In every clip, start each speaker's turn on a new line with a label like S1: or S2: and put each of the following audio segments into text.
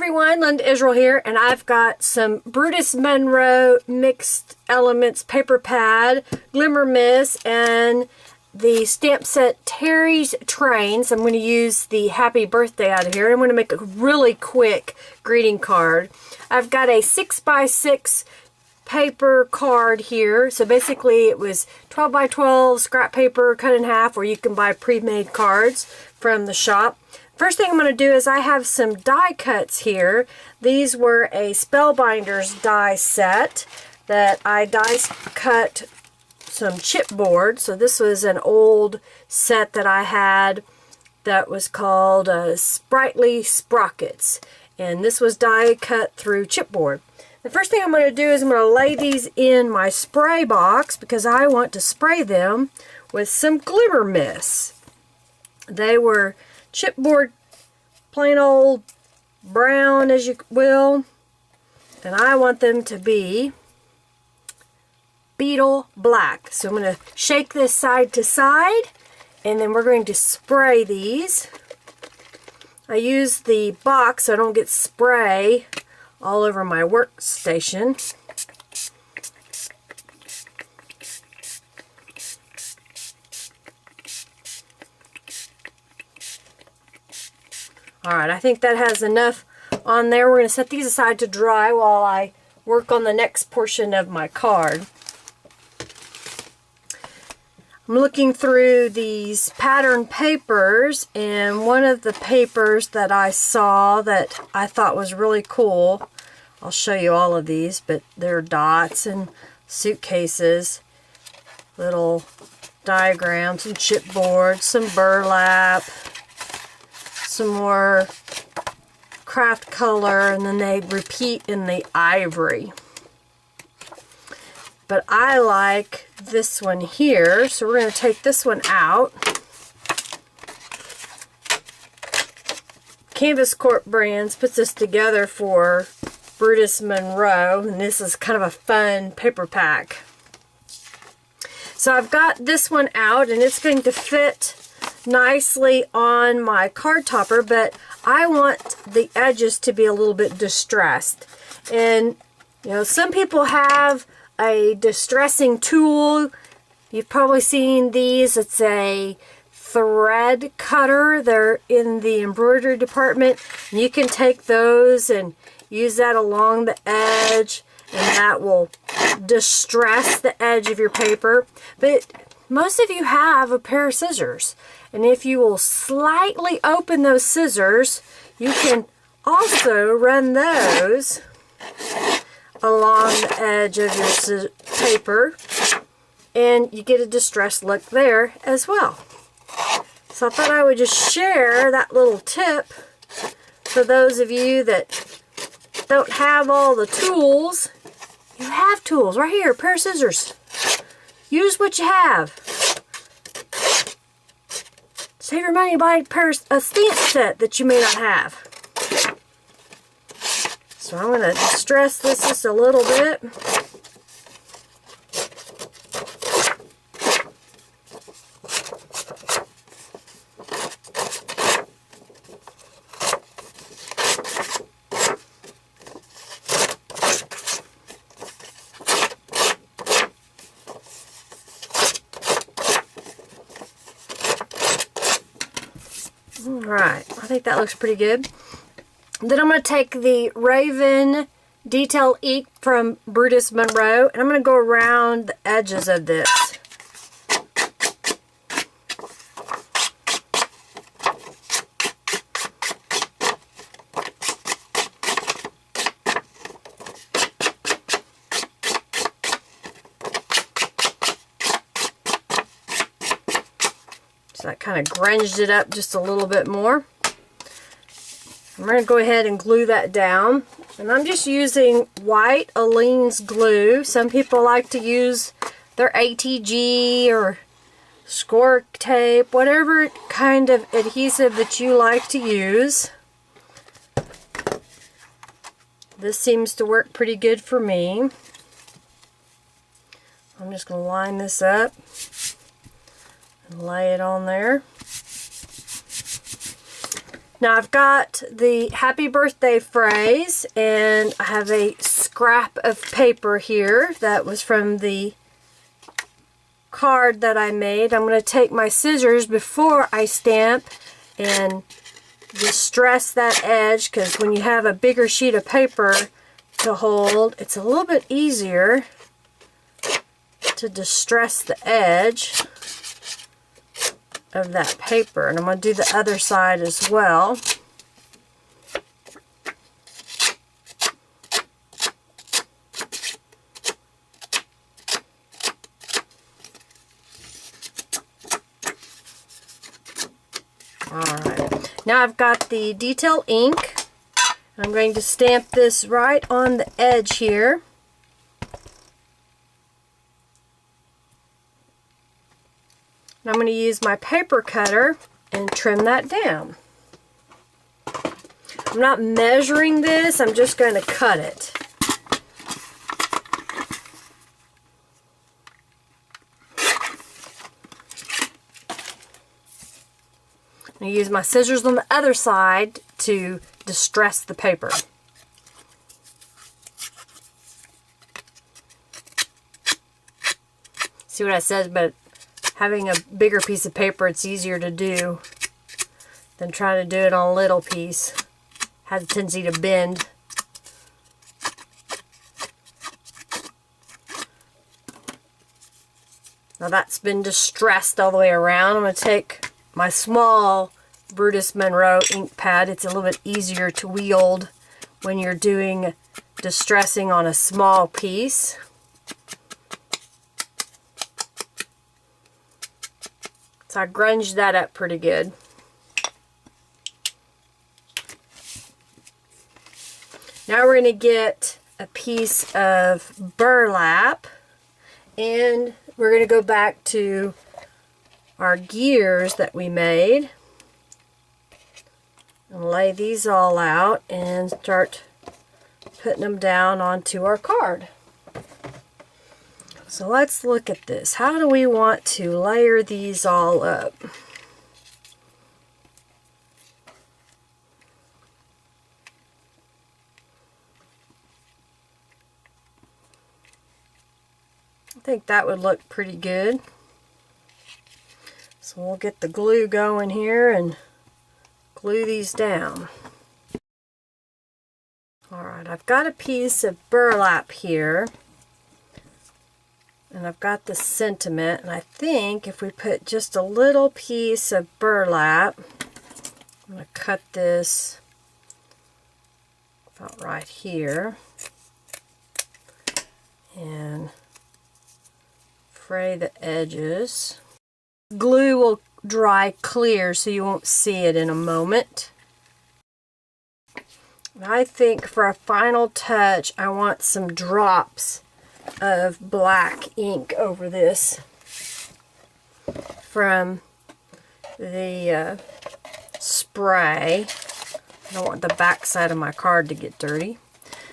S1: everyone, Linda Israel here, and I've got some Brutus Monroe Mixed Elements paper pad, Glimmer Mist, and the stamp set Terry's Trains. I'm going to use the happy birthday out of here. I'm going to make a really quick greeting card. I've got a 6x6 paper card here. So basically it was 12 by 12 scrap paper cut in half, or you can buy pre-made cards from the shop. First thing I'm going to do is I have some die cuts here. These were a Spellbinders die set that I die cut some chipboard. So this was an old set that I had that was called Sprightly Sprockets. And this was die cut through chipboard. The first thing I'm going to do is I'm going to lay these in my spray box because I want to spray them with some Glimmer Mist. They were chipboard, plain old brown as you will, and I want them to be beetle black. So I'm going to shake this side to side, and then we're going to spray these. I use the box so I don't get spray all over my workstation. Alright, I think that has enough on there. We're going to set these aside to dry while I work on the next portion of my card. I'm looking through these pattern papers, and one of the papers that I saw that I thought was really cool, I'll show you all of these, but they're dots and suitcases, little diagrams and chipboard, some burlap, some more craft color, and then they repeat in the ivory. But I like this one here, so we're going to take this one out. Canvas Corp Brands puts this together for Brutus Monroe, and this is kind of a fun paper pack. So I've got this one out, and it's going to fit nicely on my card topper, but I want the edges to be a little bit distressed. And you know, some people have a distressing tool. You've probably seen these. It's a thread cutter. They're in the embroidery department. And you can take those and use that along the edge, and that will distress the edge of your paper. But most of you have a pair of scissors, and if you will slightly open those scissors, you can also run those along the edge of your paper, and you get a distressed look there as well. So I thought I would just share that little tip for those of you that don't have all the tools. You have tools right here, a pair of scissors. Use what you have. Save your money, buy a stamp set that you may not have. So I'm going to distress this just a little bit. Alright, I think that looks pretty good. Then I'm going to take the Raven Detail Ink from Brutus Monroe, and I'm going to go around the edges of this. So that kind of grunged it up just a little bit more. I'm going to go ahead and glue that down. And I'm just using white Aleene's glue. Some people like to use their ATG or score tape, whatever kind of adhesive that you like to use. This seems to work pretty good for me. I'm just going to line this up and lay it on there. Now I've got the happy birthday phrase, and I have a scrap of paper here that was from the card that I made. I'm going to take my scissors before I stamp and distress that edge, because when you have a bigger sheet of paper to hold, it's a little bit easier to distress the edge of that paper. And I'm going to do the other side as well. Alright, now I've got the detail ink. I'm going to stamp this right on the edge here. And I'm going to use my paper cutter and trim that down. I'm not measuring this, I'm just going to cut it. I'm going to use my scissors on the other side to distress the paper. See what I said, but having a bigger piece of paper, it's easier to do than trying to do it on a little piece. Has a tendency to bend. Now that's been distressed all the way around. I'm going to take my small Brutus Monroe ink pad. It's a little bit easier to wield when you're doing distressing on a small piece. So I grunged that up pretty good. Now we're going to get a piece of burlap, and we're going to go back to our gears that we made and lay these all out and start putting them down onto our card. So let's look at this. How do we want to layer these all up? I think that would look pretty good. So we'll get the glue going here and glue these down. Alright, I've got a piece of burlap here. And I've got the sentiment, and I think if we put just a little piece of burlap, I'm going to cut this about right here and fray the edges. Glue will dry clear so you won't see it in a moment. And I think for a final touch I want some drops of black ink over this from the spray. I don't want the back side of my card to get dirty.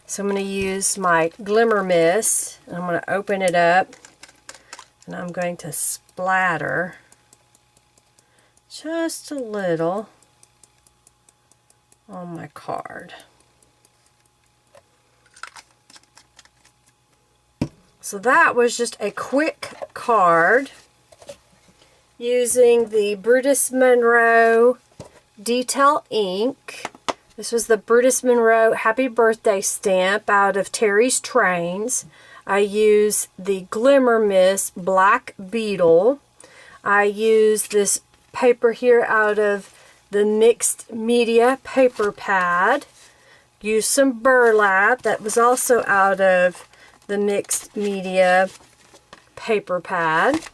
S1: So I'm going to use my Glimmer mist, and I'm going to open it up, and I'm going to splatter just a little on my card. So that was just a quick card using the Brutus Monroe detail ink. This was the Brutus Monroe Happy Birthday stamp out of Terry's Trains. I use the Glimmer Mist Black Beetle. I use this paper here out of the Mixed Media paper pad. Use some burlap that was also out of the Mixed Media paper pad.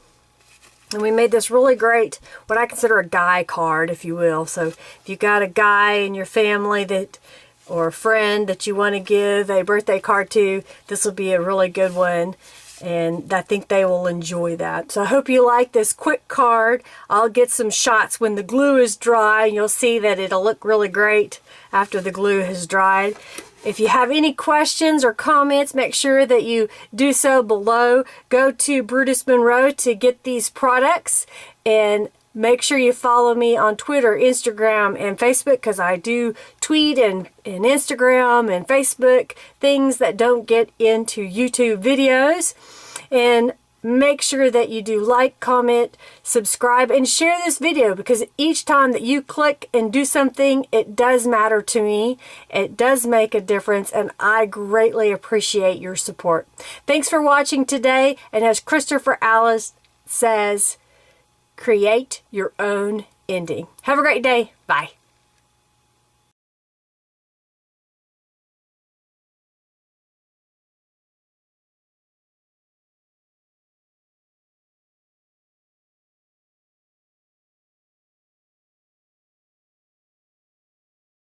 S1: And we made this really great, what I consider a guy card, if you will. So if you've got a guy in your family that, or a friend that you want to give a birthday card to, this will be a really good one. And I think they will enjoy that. So I hope you like this quick card. I'll get some shots when the glue is dry, and you'll see that it'll look really great after the glue has dried. If you have any questions or comments, make sure that you do so below. Go to Brutus Monroe to get these products, and Make sure you follow me on Twitter, Instagram, and Facebook, because I do tweet and Instagram and Facebook things that don't get into YouTube videos. And make sure that you do like, comment, subscribe, and share this video, because each time that you click and do something, it does matter to me. It does make a difference, and I greatly appreciate your support. Thanks for watching today, and as Christopher Alice says, create your own ending. Have a great day. Bye.